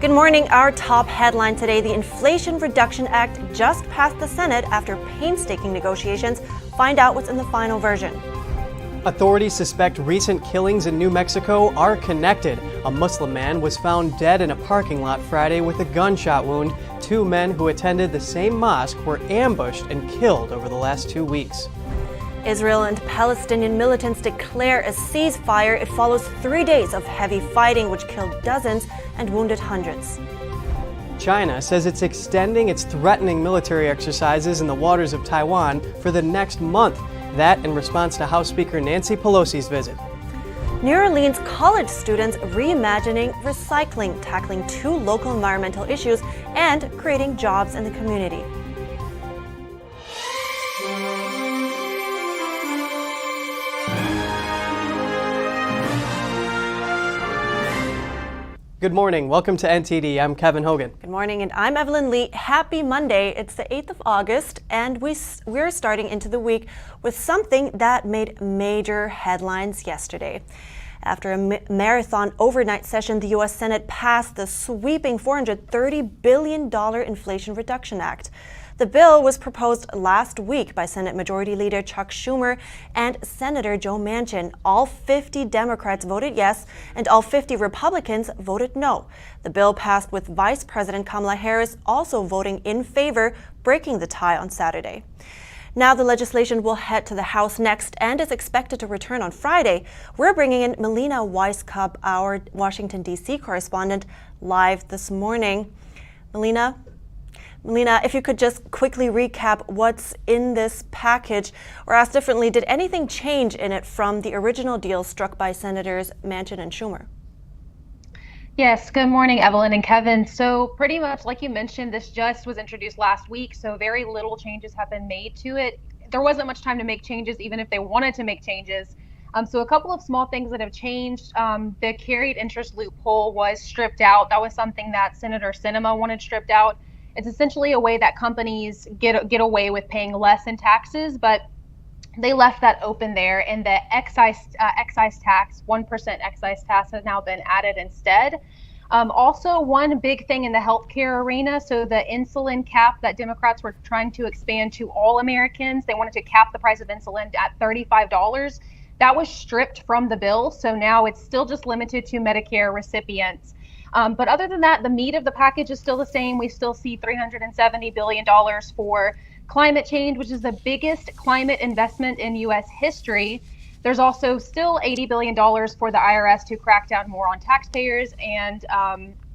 Good morning. Our top headline today: the Inflation Reduction Act just passed the Senate after painstaking negotiations. Find out what's in the final version. Authorities suspect recent killings in New Mexico are connected. A Muslim man was found dead in a parking lot Friday with a gunshot wound. Two men who attended the same mosque were ambushed and killed over the last 2 weeks. Israel and Palestinian militants declare a ceasefire. It follows 3 days of heavy fighting, which killed dozens and wounded hundreds. China says it's extending its threatening military exercises in the waters of Taiwan for the next month. That in response to House Speaker Nancy Pelosi's visit. New Orleans college students reimagining recycling, tackling 2 local environmental issues, and creating jobs in the community. Good morning. Welcome to NTD. I'm Kevin Hogan. Good morning, and I'm Evelyn Lee. Happy Monday. It's the 8th of August, and we're starting into the week with something that made major headlines yesterday. After a marathon overnight session, the U.S. Senate passed the sweeping $430 billion Inflation Reduction Act. The bill was proposed last week by Senate Majority Leader Chuck Schumer and Senator Joe Manchin. All 50 Democrats voted yes, and all 50 Republicans voted no. The bill passed with Vice President Kamala Harris also voting in favor, breaking the tie on Saturday. Now the legislation will head to the House next and is expected to return on Friday. We're bringing in Melina Weisskopf, our Washington, D.C. correspondent, live this morning. Melina, if you could just quickly recap what's in this package, or asked differently, did anything change in it from the original deal struck by Senators Manchin and Schumer? Yes, good morning, Evelyn and Kevin. So pretty much like you mentioned, this just was introduced last week, so very little changes have been made to it. There wasn't much time to make changes, even if they wanted to make changes. So a couple of small things that have changed. The carried interest loophole was stripped out. That was something that Senator Sinema wanted stripped out. It's essentially a way that companies get away with paying less in taxes, but they left that open there. And the excise tax, 1% excise tax, has now been added instead. Also, one big thing in the healthcare arena, so the insulin cap that Democrats were trying to expand to all Americans, they wanted to cap the price of insulin at $35. That was stripped from the bill, so now it's still just limited to Medicare recipients. But other than that, the meat of the package is still the same. We still see $370 billion for climate change, which is the biggest climate investment in U.S. history. There's also still $80 billion for the IRS to crack down more on taxpayers, and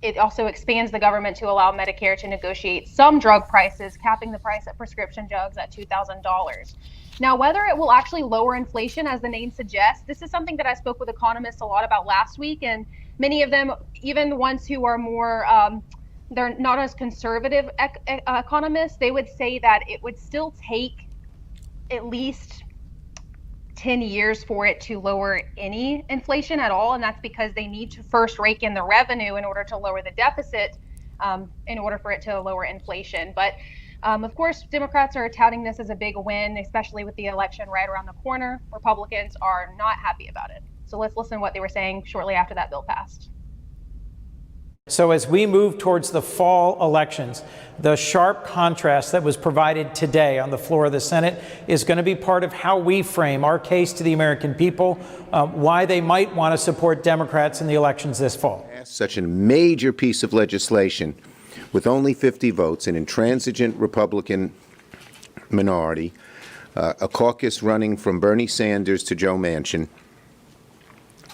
it also expands the government to allow Medicare to negotiate some drug prices, capping the price of prescription drugs at $2,000. Now, whether it will actually lower inflation, as the name suggests, this is something that I spoke with economists a lot about last week, and many of them, even the ones who are more, they're not as conservative economists, they would say that it would still take at least 10 years for it to lower any inflation at all. And that's because they need to first rake in the revenue in order to lower the deficit, in order for it to lower inflation. But of course, Democrats are touting this as a big win, especially with the election right around the corner. Republicans are not happy about it. So let's listen to what they were saying shortly after that bill passed. So as we move towards the fall elections, the sharp contrast that was provided today on the floor of the Senate is going to be part of how we frame our case to the American people, why they might want to support Democrats in the elections this fall. Such a major piece of legislation with only 50 votes, an intransigent Republican minority, a caucus running from Bernie Sanders to Joe Manchin.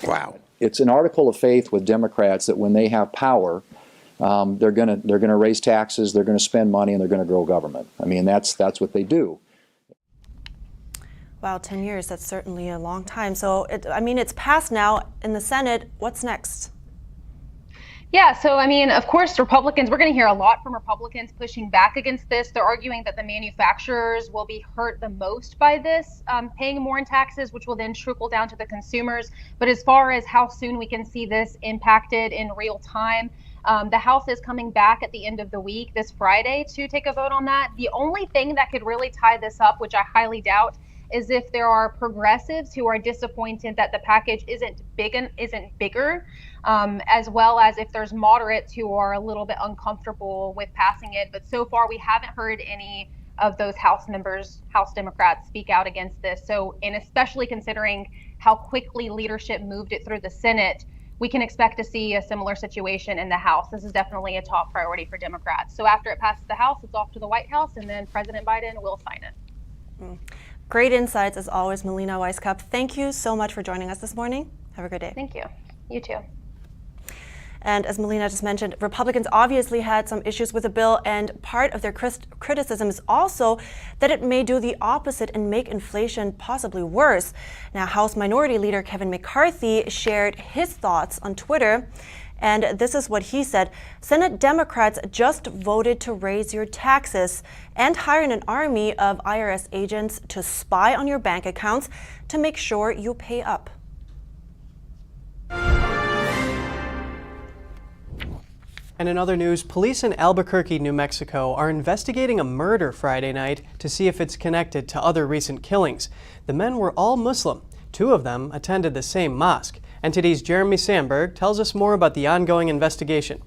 Wow. It's an article of faith with Democrats that when they have power, they're going to raise taxes, they're going to spend money, and they're going to grow government. I mean, that's what they do. Wow, 10 years, that's certainly a long time. So, it's passed now in the Senate. What's next? Yeah, so I mean, of course, Republicans, we're going to hear a lot from Republicans pushing back against this. They're arguing that the manufacturers will be hurt the most by this, paying more in taxes, which will then trickle down to the consumers. But as far as how soon we can see this impacted in real time, the House is coming back at the end of the week, this Friday, to take a vote on that. The only thing that could really tie this up, which I highly doubt, is if there are progressives who are disappointed that the package isn't bigger, as well as if there's moderates who are a little bit uncomfortable with passing it. But so far, we haven't heard any of those House Democrats speak out against this. So, and especially considering how quickly leadership moved it through the Senate, we can expect to see a similar situation in the House. This is definitely a top priority for Democrats. So after it passes the House, it's off to the White House, and then President Biden will sign it. Great insights as always, Melina Weisskopf. Thank you so much for joining us this morning. Have a good day. Thank you. You too. And as Melina just mentioned, Republicans obviously had some issues with the bill, and part of their criticism is also that it may do the opposite and make inflation possibly worse. Now, House Minority Leader Kevin McCarthy shared his thoughts on Twitter, and this is what he said. Senate Democrats just voted to raise your taxes and hire an army of IRS agents to spy on your bank accounts to make sure you pay up. And in other news, police in Albuquerque, New Mexico are investigating a murder Friday night to see if it's connected to other recent killings. The men were all Muslim. 2 of them attended the same mosque. NTD's Jeremy Sandberg tells us more about the ongoing investigation.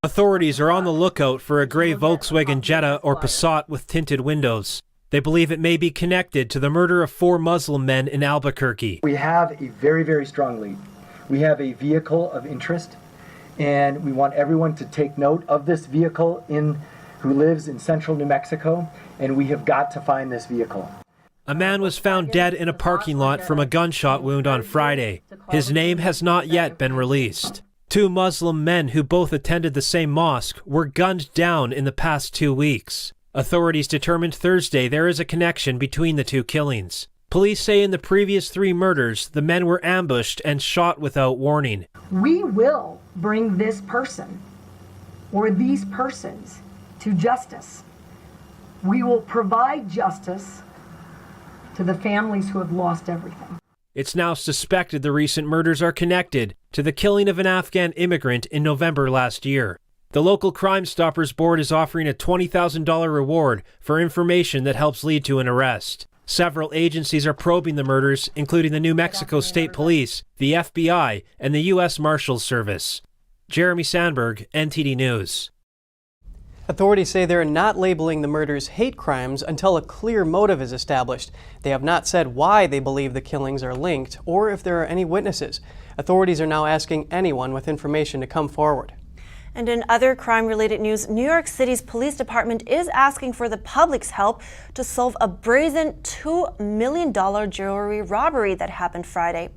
Authorities are on the lookout for a gray Volkswagen Jetta or Passat with tinted windows. They believe it may be connected to the murder of 4 Muslim men in Albuquerque. We have a very, very strong lead. We have a vehicle of interest, and we want everyone to take note of this vehicle who lives in central New Mexico, and we have got to find this vehicle. A man was found dead in a parking lot from a gunshot wound on Friday. His name has not yet been released. 2 Muslim men who both attended the same mosque were gunned down in the past 2 weeks. Authorities determined Thursday there is a connection between the 2 killings. Police say in the previous 3 murders, the men were ambushed and shot without warning. We will bring this person or these persons to justice. We will provide justice to the families who have lost everything. It's now suspected the recent murders are connected to the killing of an Afghan immigrant in November last year. The local Crime Stoppers Board is offering a $20,000 reward for information that helps lead to an arrest. Several agencies are probing the murders, including the New Mexico State Police, the FBI, and the U.S. Marshals Service. Jeremy Sandberg, NTD News. Authorities say they're not labeling the murders hate crimes until a clear motive is established. They have not said why they believe the killings are linked or if there are any witnesses. Authorities are now asking anyone with information to come forward. And in other crime-related news, New York City's police department is asking for the public's help to solve a brazen $2 million jewelry robbery that happened Friday.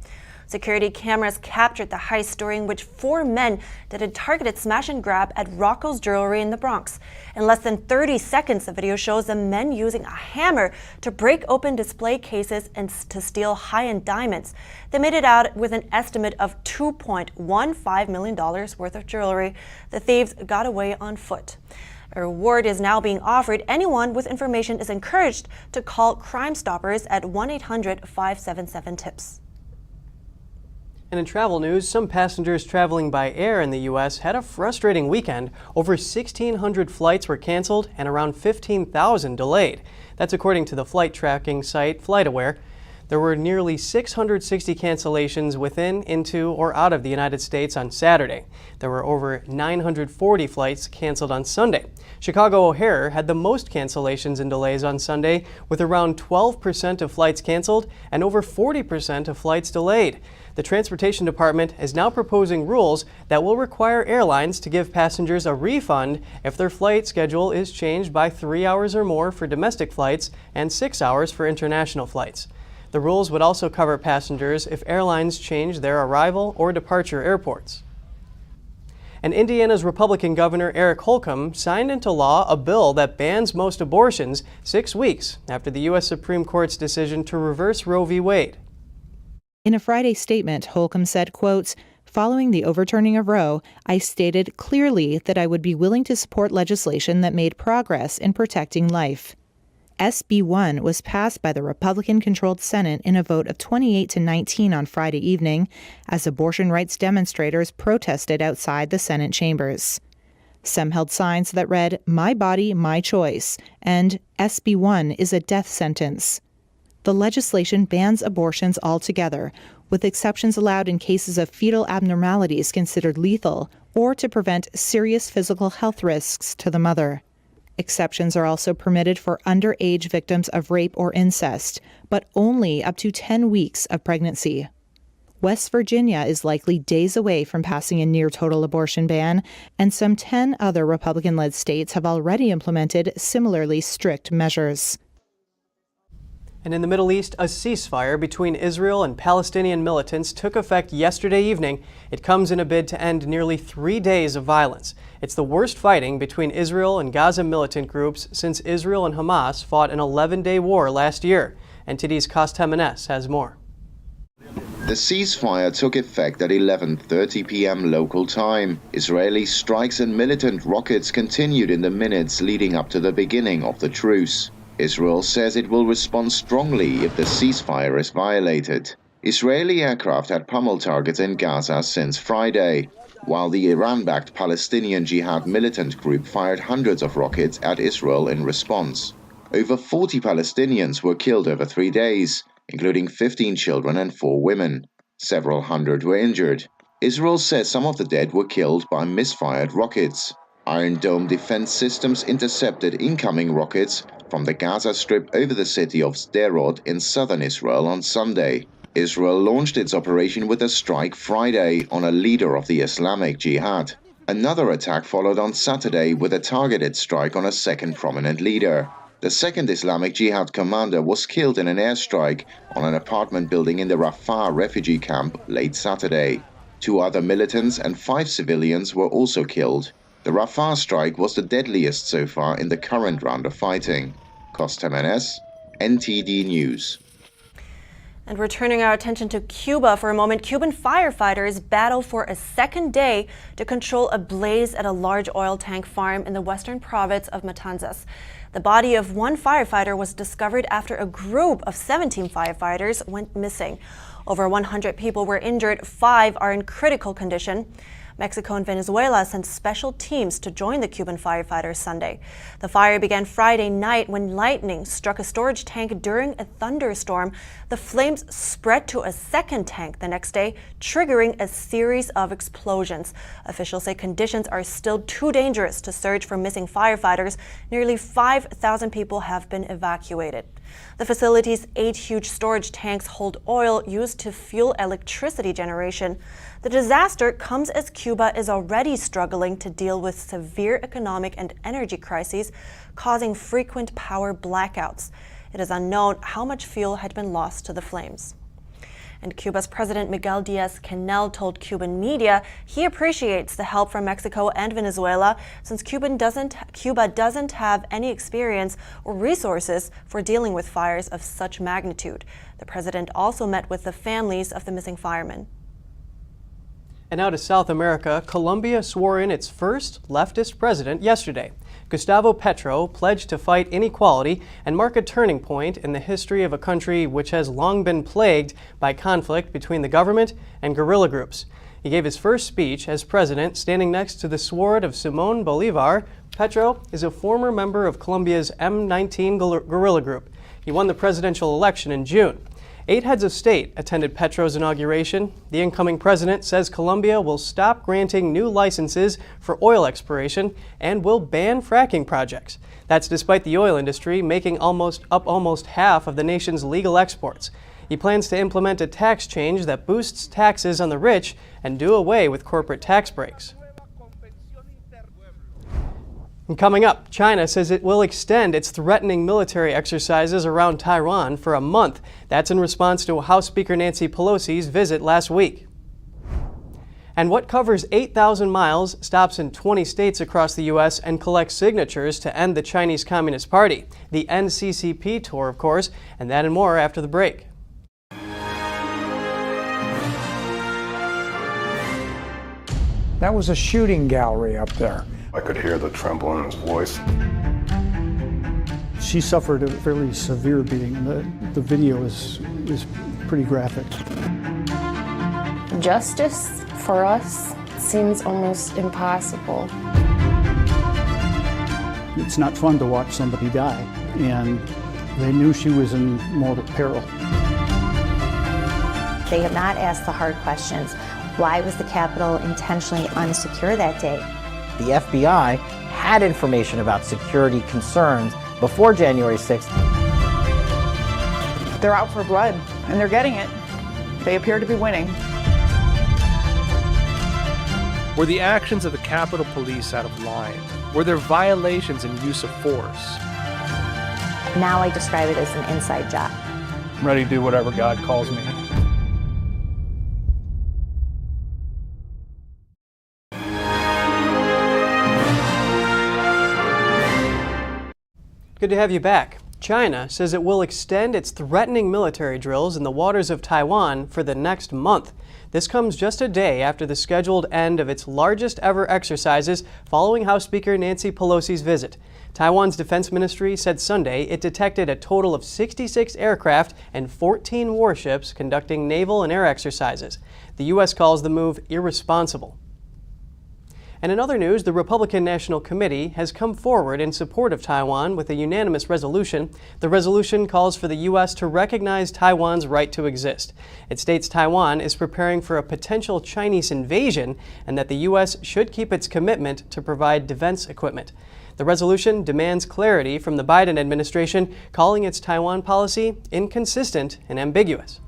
Security cameras captured the heist, during which 4 men did a targeted smash and grab at Rocco's Jewelry in the Bronx. In less than 30 seconds, the video shows the men using a hammer to break open display cases and to steal high-end diamonds. They made it out with an estimate of $2.15 million worth of jewelry. The thieves got away on foot. A reward is now being offered. Anyone with information is encouraged to call Crime Stoppers at 1-800-577-TIPS. And in travel news, some passengers traveling by air in the U.S. had a frustrating weekend. Over 1,600 flights were canceled and around 15,000 delayed. That's according to the flight tracking site FlightAware. There were nearly 660 cancellations within, into, or out of the United States on Saturday. There were over 940 flights canceled on Sunday. Chicago O'Hare had the most cancellations and delays on Sunday, with around 12% of flights canceled and over 40% of flights delayed. The Transportation Department is now proposing rules that will require airlines to give passengers a refund if their flight schedule is changed by 3 hours or more for domestic flights and 6 hours for international flights. The rules would also cover passengers if airlines change their arrival or departure airports. And Indiana's Republican Governor Eric Holcomb signed into law a bill that bans most abortions 6 weeks after the U.S. Supreme Court's decision to reverse Roe v. Wade. In a Friday statement, Holcomb said, quote, "Following the overturning of Roe, I stated clearly that I would be willing to support legislation that made progress in protecting life." SB 1 was passed by the Republican-controlled Senate in a vote of 28-19 on Friday evening as abortion rights demonstrators protested outside the Senate chambers. Some held signs that read, "My body, my choice," and "SB 1 is a death sentence." The legislation bans abortions altogether, with exceptions allowed in cases of fetal abnormalities considered lethal or to prevent serious physical health risks to the mother. Exceptions are also permitted for underage victims of rape or incest, but only up to 10 weeks of pregnancy. West Virginia is likely days away from passing a near-total abortion ban, and some 10 other Republican-led states have already implemented similarly strict measures. And in the Middle East, a ceasefire between Israel and Palestinian militants took effect yesterday evening. It comes in a bid to end nearly 3 days of violence. It's the worst fighting between Israel and Gaza militant groups since Israel and Hamas fought an 11-day war last year. NTD's Condemn has more. The ceasefire took effect at 11:30 p.m. local time. Israeli strikes and militant rockets continued in the minutes leading up to the beginning of the truce. Israel says it will respond strongly if the ceasefire is violated. Israeli aircraft had pummeled targets in Gaza since Friday, while the Iran-backed Palestinian Jihad militant group fired hundreds of rockets at Israel in response. Over 40 Palestinians were killed over 3 days, including 15 children and 4 women. Several hundred were injured. Israel says some of the dead were killed by misfired rockets. Iron Dome defense systems intercepted incoming rockets from the Gaza Strip over the city of Sderot in southern Israel on Sunday. Israel launched its operation with a strike Friday on a leader of the Islamic Jihad. Another attack followed on Saturday with a targeted strike on a second prominent leader. The second Islamic Jihad commander was killed in an airstrike on an apartment building in the Rafah refugee camp late Saturday. 2 other militants and 5 civilians were also killed. The Rafah strike was the deadliest so far in the current round of fighting. Costamenes, NTD News. And we're turning our attention to Cuba for a moment. Cuban firefighters battle for a second day to control a blaze at a large oil tank farm in the western province of Matanzas. The body of one firefighter was discovered after a group of 17 firefighters went missing. Over 100 people were injured, 5 are in critical condition. Mexico and Venezuela sent special teams to join the Cuban firefighters Sunday. The fire began Friday night when lightning struck a storage tank during a thunderstorm. The flames spread to a second tank the next day, triggering a series of explosions. Officials say conditions are still too dangerous to search for missing firefighters. Nearly 5,000 people have been evacuated. The facility's 8 huge storage tanks hold oil used to fuel electricity generation. The disaster comes as Cuba is already struggling to deal with severe economic and energy crises, causing frequent power blackouts. It is unknown how much fuel had been lost to the flames. And Cuba's President Miguel Díaz-Canel told Cuban media he appreciates the help from Mexico and Venezuela since Cuba doesn't have any experience or resources for dealing with fires of such magnitude. The president also met with the families of the missing firemen. And now to South America, Colombia swore in its first leftist president yesterday. Gustavo Petro pledged to fight inequality and mark a turning point in the history of a country which has long been plagued by conflict between the government and guerrilla groups. He gave his first speech as president standing next to the sword of Simón Bolívar. Petro is a former member of Colombia's M19 guerrilla group. He won the presidential election in June. 8 heads of state attended Petro's inauguration. The incoming president says Colombia will stop granting new licenses for oil exploration and will ban fracking projects. That's despite the oil industry making almost half of the nation's legal exports. He plans to implement a tax change that boosts taxes on the rich and do away with corporate tax breaks. And coming up, China says it will extend its threatening military exercises around Taiwan for a month. That's in response to House Speaker Nancy Pelosi's visit last week. And what covers 8,000 miles, stops in 20 states across the U.S., and collects signatures to end the Chinese Communist Party. The CCP Tour, of course, and that and more after the break. That was a shooting gallery up there. I could hear the tremble in his voice. She suffered a fairly severe beating. The video is pretty graphic. Justice for us seems almost impossible. It's not fun to watch somebody die, and They knew she was in mortal peril. They have not asked the hard questions. Why was the Capitol intentionally unsecure that day? The FBI had information about security concerns before January 6th. They're out for blood, and they're getting it. They appear to be winning. Were the actions of the Capitol Police out of line? Were there violations and use of force? Now I describe it as an inside job. I'm ready to do whatever God calls me. Good to have you back. China says it will extend its threatening military drills in the waters of Taiwan for the next month. This comes just a day after the scheduled end of its largest ever exercises following House Speaker Nancy Pelosi's visit. Taiwan's defense ministry said Sunday it detected a total of 66 aircraft and 14 warships conducting naval and air exercises. The U.S. calls the move irresponsible. And in other news, the Republican National Committee has come forward in support of Taiwan with a unanimous resolution. The resolution calls for the U.S. to recognize Taiwan's right to exist. It states Taiwan is preparing for a potential Chinese invasion and that the U.S. should keep its commitment to provide defense equipment. The resolution demands clarity from the Biden administration, calling its Taiwan policy inconsistent and ambiguous.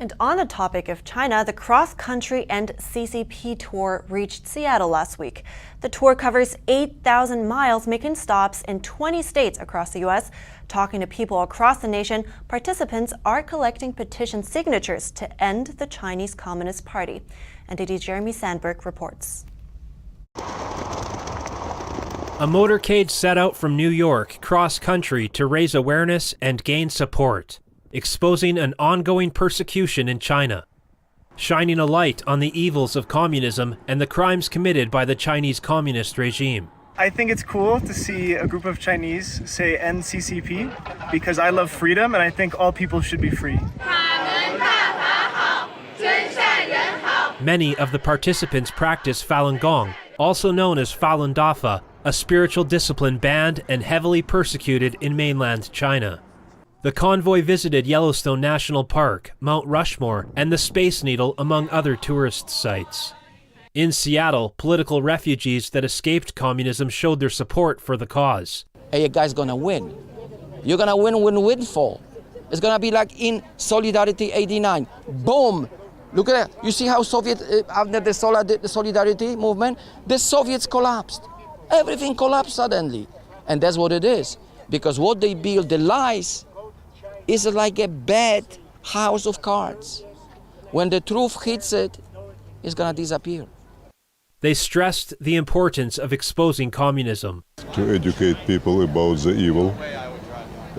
And on the topic of China, the cross-country and CCP Tour reached Seattle last week. The tour covers 8,000 miles, making stops in 20 states across the U.S. Talking to people across the nation, participants are collecting petition signatures to end the Chinese Communist Party. NTD's Jeremy Sandberg reports. A motorcade set out from New York cross-country to raise awareness and gain support, exposing an ongoing persecution in China, shining a light on the evils of communism and the crimes committed by the Chinese communist regime. I think it's cool to see a group of Chinese say end CCP because I love freedom and I think all people should be free. Many of the participants practice Falun Gong, also known as Falun Dafa, a spiritual discipline banned and heavily persecuted in mainland China. The convoy visited Yellowstone National Park, Mount Rushmore, and the Space Needle, among other tourist sites. In Seattle, political refugees that escaped communism showed their support for the cause. Hey, you guys gonna win. You're gonna win full. It's gonna be like in Solidarity 89. Boom! Look at that. You see how Soviet, after the Solidarity movement, the Soviets collapsed. Everything collapsed suddenly. And that's what it is. Because what they build, the lies, is like a bad house of cards. When the truth hits it, it's gonna disappear. They stressed the importance of exposing communism. To educate people about the evil,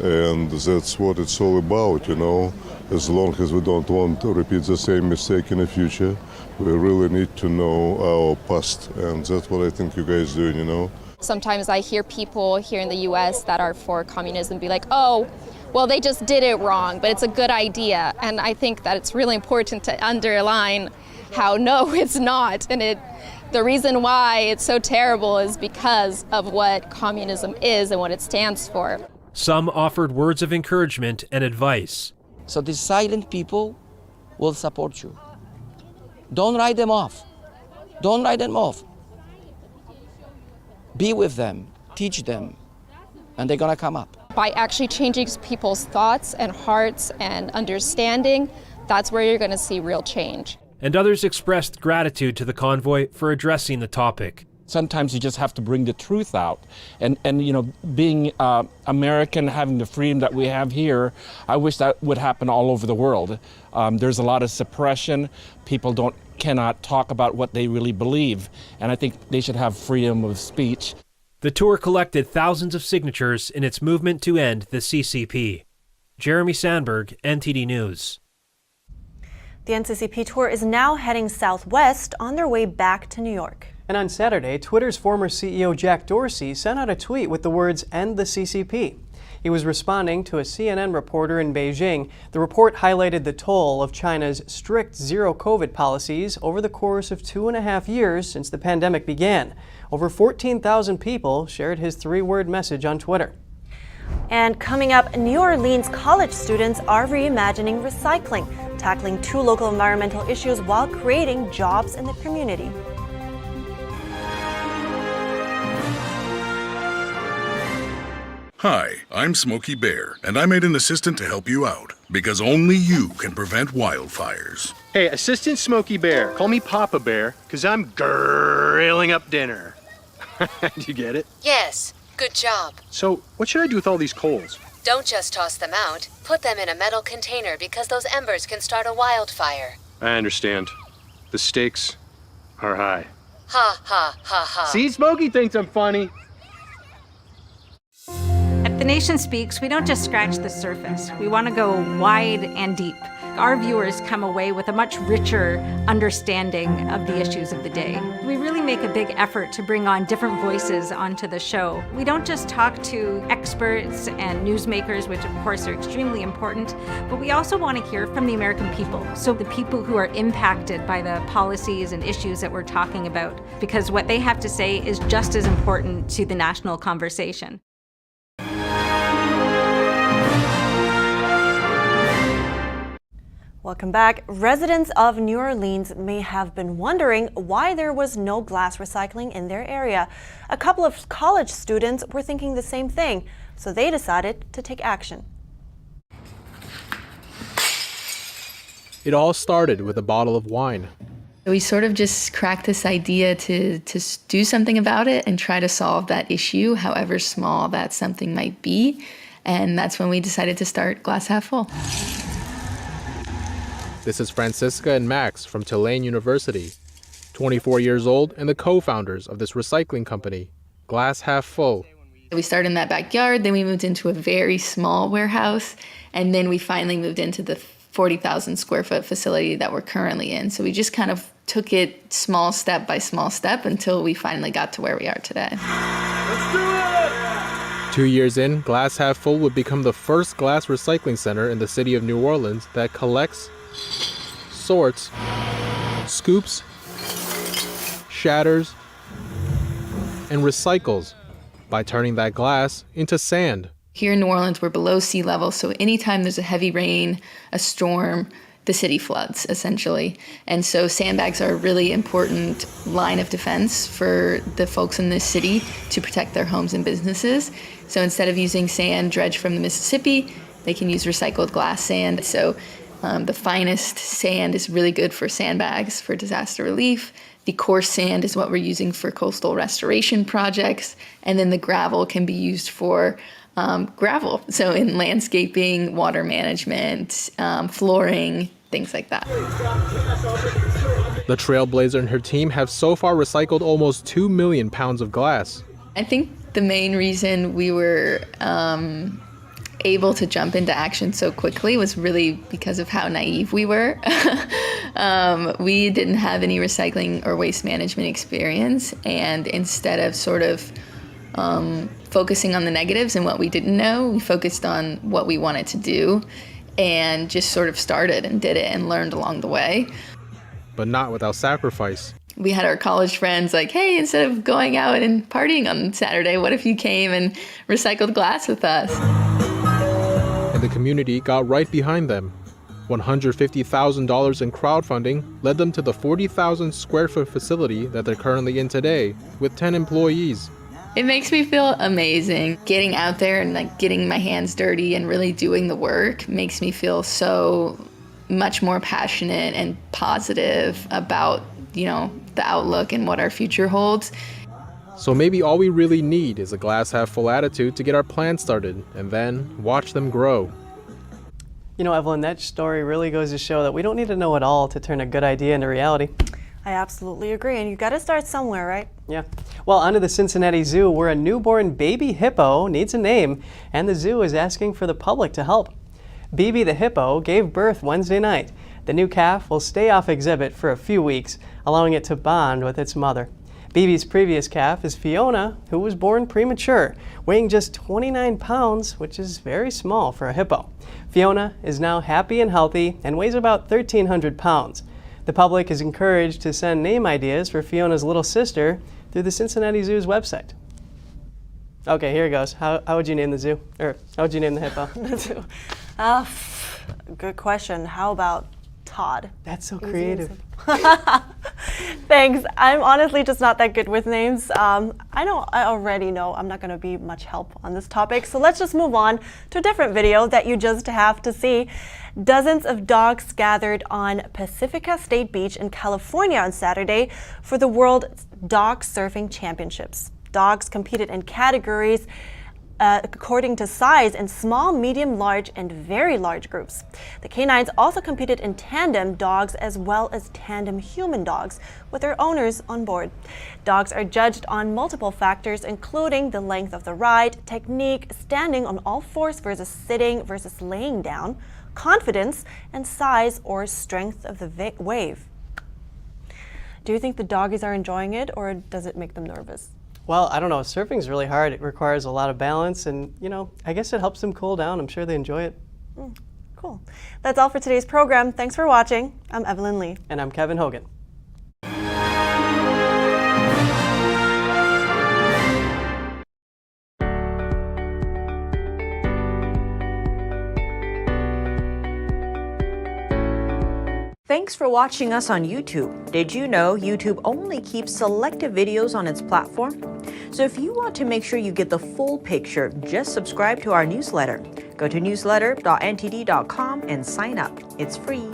and that's what it's all about, you know. As long as we don't want to repeat the same mistake in the future, we really need to know our past, and that's what I think you guys doing, you know. Sometimes I hear people here in the US that are for communism be like, oh, well, they just did it wrong, but it's a good idea. And I think that it's really important to underline how no, it's not. And the reason why it's so terrible is because of what communism is and what it stands for. Some offered words of encouragement and advice. So the silent people will support you. Don't write them off. Don't write them off. Be with them, teach them, and they're gonna come up. By actually changing people's thoughts and hearts and understanding, that's where you're gonna see real change. And others expressed gratitude to the convoy for addressing the topic. Sometimes you just have to bring the truth out. And you know, being American, having the freedom that we have here, I wish that would happen all over the world. There's a lot of suppression. People cannot talk about what they really believe. And I think they should have freedom of speech. The tour collected thousands of signatures in its movement to end the CCP. Jeremy Sandberg, NTD News. The NCCP Tour is now heading southwest on their way back to New York. And on Saturday, Twitter's former CEO Jack Dorsey sent out a tweet with the words, "End the CCP." He was responding to a CNN reporter in Beijing. The report highlighted the toll of China's strict zero-COVID policies over the course of 2.5 years since the pandemic began. Over 14,000 people shared his 3-word message on Twitter. And coming up, New Orleans college students are reimagining recycling, tackling 2 local environmental issues while creating jobs in the community. Hi, I'm Smokey Bear, and I made an assistant to help you out, because only you can prevent wildfires. Hey, Assistant Smokey Bear, call me Papa Bear, because I'm grilling up dinner. Do you get it? Yes, good job. So, what should I do with all these coals? Don't just toss them out. Put them in a metal container because those embers can start a wildfire. I understand. The stakes are high. Ha ha ha ha. See, Smokey thinks I'm funny. At The Nation Speaks, we don't just scratch the surface. We want to go wide and deep. Our viewers come away with a much richer understanding of the issues of the day. We really make a big effort to bring on different voices onto the show. We don't just talk to experts and newsmakers, which of course are extremely important, but we also want to hear from the American people. So the people who are impacted by the policies and issues that we're talking about, because what they have to say is just as important to the national conversation. Welcome back. Residents of New Orleans may have been wondering why there was no glass recycling in their area. A couple of college students were thinking the same thing, so they decided to take action. It all started with a bottle of wine. We sort of just cracked this idea to do something about it and try to solve that issue, however small that something might be. And that's when we decided to start Glass Half Full. This is Francisca and Max from Tulane University, 24 years old and the co-founders of this recycling company, Glass Half Full. We started in that backyard, then we moved into a very small warehouse, and then we finally moved into the 40,000 square foot facility that we're currently in. So we just kind of took it small step by small step until we finally got to where we are today. Let's do it! 2 years in, Glass Half Full would become the first glass recycling center in the city of New Orleans that collects, sorts, scoops, shatters, and recycles by turning that glass into sand. Here in New Orleans, we're below sea level, so anytime there's a heavy rain, a storm, the city floods, essentially. And so sandbags are a really important line of defense for the folks in this city to protect their homes and businesses. So instead of using sand dredged from the Mississippi, they can use recycled glass sand. So the finest sand is really good for sandbags for disaster relief. The coarse sand is what we're using for coastal restoration projects. And then the gravel can be used for gravel. So in landscaping, water management, flooring, things like that. The Trailblazer and her team have so far recycled almost 2 million pounds of glass. I think the main reason we were able to jump into action so quickly was really because of how naive we were. We didn't have any recycling or waste management experience, and instead of sort of focusing on the negatives and what we didn't know, we focused on what we wanted to do and just sort of started and did it and learned along the way. But not without sacrifice. We had our college friends like, hey, instead of going out and partying on Saturday, what if you came and recycled glass with us? And the community got right behind them. $150,000 in crowdfunding led them to the 40,000 square foot facility that they're currently in today with 10 employees. It makes me feel amazing. Getting out there and like getting my hands dirty and really doing the work makes me feel so much more passionate and positive about, the outlook and what our future holds. So maybe all we really need is a glass half full attitude to get our plans started and then watch them grow. You know, Evelyn, that story really goes to show that we don't need to know it all to turn a good idea into reality. I absolutely agree, and you got to start somewhere, right? Yeah. Well, onto the Cincinnati Zoo, where a newborn baby hippo needs a name, and the zoo is asking for the public to help. Bibi the hippo gave birth Wednesday night. The new calf will stay off exhibit for a few weeks, allowing it to bond with its mother. Bibi's previous calf is Fiona, who was born premature, weighing just 29 pounds, which is very small for a hippo. Fiona is now happy and healthy and weighs about 1,300 pounds. The public is encouraged to send name ideas for Fiona's little sister through the Cincinnati Zoo's website. Okay, here it goes. How would you name the zoo? Or how would you name the hippo? The zoo. Good question. How about Todd? That's so creative. Thanks. I'm honestly just not that good with names. I already know I'm not going to be much help on this topic, so let's just move on to a different video that you just have to see. Dozens of dogs gathered on Pacifica State Beach in California on Saturday for the World Dog Surfing Championships. Dogs competed in categories according to size in small, medium, large, and very large groups. The canines also competed in tandem dogs as well as tandem human dogs with their owners on board. Dogs are judged on multiple factors, including the length of the ride, technique, standing on all fours versus sitting versus laying down, confidence, and size or strength of the wave. Do you think the doggies are enjoying it, or does it make them nervous? Well, I don't know. Surfing's really hard. It requires a lot of balance, and I guess it helps them cool down. I'm sure they enjoy it. Cool. That's all for today's program. Thanks for watching. I'm Evelyn Lee. And I'm Kevin Hogan. Thanks for watching us on YouTube. Did you know YouTube only keeps selective videos on its platform? So if you want to make sure you get the full picture, just subscribe to our newsletter. Go to newsletter.ntd.com and sign up. It's free.